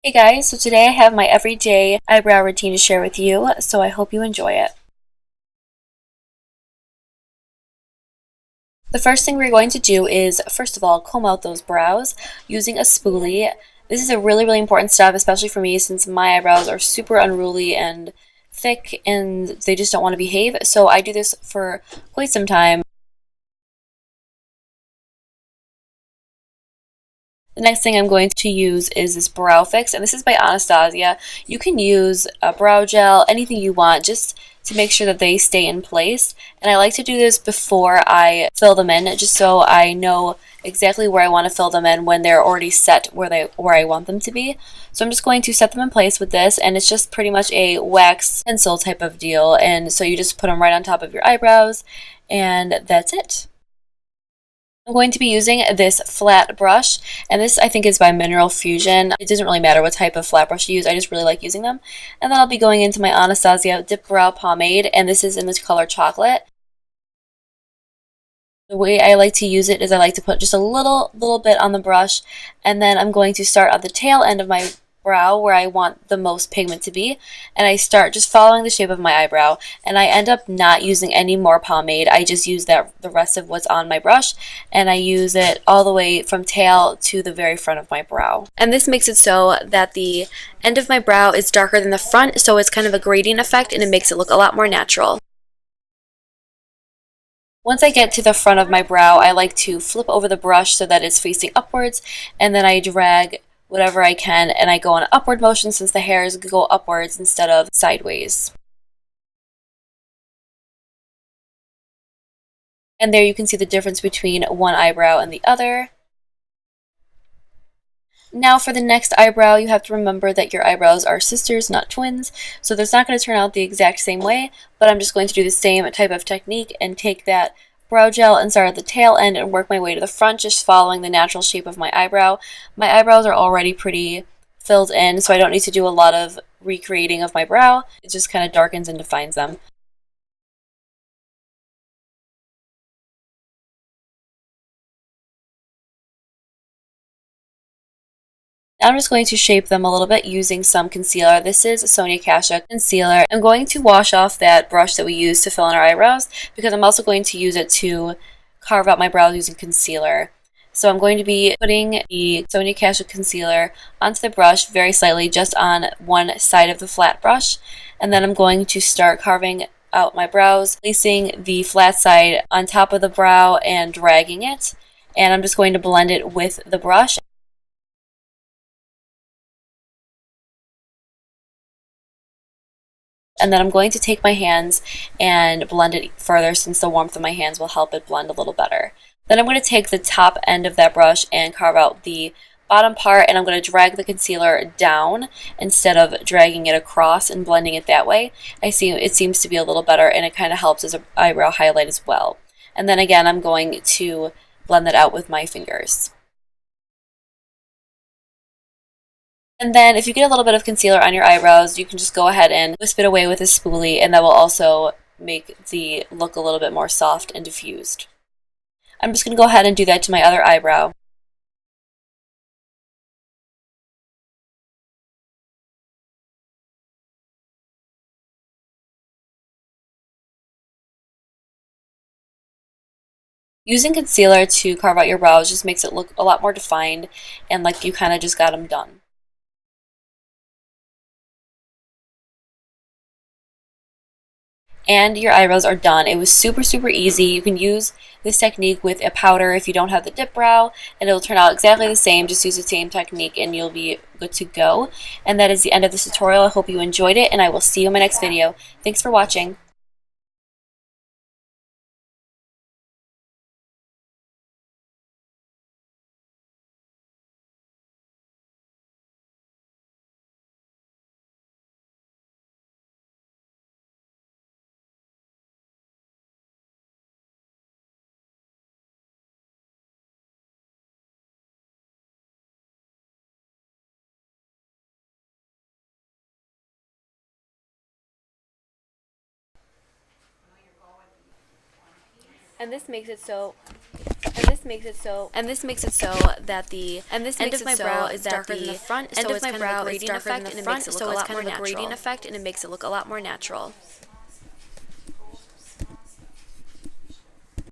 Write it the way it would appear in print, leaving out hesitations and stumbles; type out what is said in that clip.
Hey guys, so today I have my everyday eyebrow routine to share with you, so I hope you enjoy it. The first thing we're going to do is, first of all, comb out those brows using a spoolie. This is a really important step, especially for me since my eyebrows are super unruly and thick and they just don't want to behave, so I do this for quite some time. The next thing I'm going to use is this brow fix, and this is by Anastasia. You can use a brow gel, anything you want, just to make sure that they stay in place. And I like to do this before I fill them in, just so I know exactly where I want to fill them in when they're already set where I want them to be. So I'm just going to set them in place with this, and it's just pretty much a wax pencil type of deal. And so you just put them right on top of your eyebrows, and that's it. I'm going to be using this flat brush, and this I think is by Mineral Fusion. It doesn't really matter what type of flat brush you use, I just really like using them. And then I'll be going into my Anastasia diptbrow pomade, and this is in the color chocolate. The way I like to use it is I like to put just a little bit on the brush, and then I'm going to start at the tail end of my brow where I want the most pigment to be, and I start just following the shape of my eyebrow, and I end up not using any more pomade. I just use the rest of what's on my brush, and I use it all the way from tail to the very front of my brow. And this makes it so that the end of my brow is darker than the front, so it's kind of a gradient effect and it makes it look a lot more natural. Once I get to the front of my brow, I like to flip over the brush so that it's facing upwards, and then I drag whatever I can, and I go on an upward motion since the hairs go upwards instead of sideways. And there you can see the difference between one eyebrow and the other. Now for the next eyebrow, you have to remember that your eyebrows are sisters, not twins, so that's not going to turn out the exact same way, but I'm just going to do the same type of technique and take that brow gel and start at the tail end and work my way to the front, just following the natural shape of my eyebrow. My eyebrows are already pretty filled in, so I don't need to do a lot of recreating of my brow. It just kind of darkens and defines them. Now I'm just going to shape them a little bit using some concealer. This is Sonia Kashuk concealer. I'm going to wash off that brush that we used to fill in our eyebrows because I'm also going to use it to carve out my brows using concealer. So I'm going to be putting the Sonia Kashuk concealer onto the brush very slightly, just on one side of the flat brush, and then I'm going to start carving out my brows, placing the flat side on top of the brow and dragging it, and I'm just going to blend it with the brush. And then I'm going to take my hands and blend it further since the warmth of my hands will help it blend a little better. Then I'm going to take the top end of that brush and carve out the bottom part, and I'm going to drag the concealer down instead of dragging it across and blending it that way. I see it seems to be a little better, and it kind of helps as an eyebrow highlight as well. And then again, I'm going to blend that out with my fingers. And then if you get a little bit of concealer on your eyebrows, you can just go ahead and wisp it away with a spoolie, and that will also make the look a little bit more soft and diffused. I'm just going to go ahead and do that to my other eyebrow. Using concealer to carve out your brows just makes it look a lot more defined and like you kind of just got them done. And your eyebrows are done. It was super easy. You can use this technique with a powder if you don't have the dip brow, and it'll turn out exactly the same. Just use the same technique and you'll be good to go. And that is the end of this tutorial. I hope you enjoyed it, and I will see you in my next video. Thanks for watching. And this makes it so this makes it so that the end of my brow is darker than the front, so it's kind of a gradient effect, and it makes it look a lot more natural.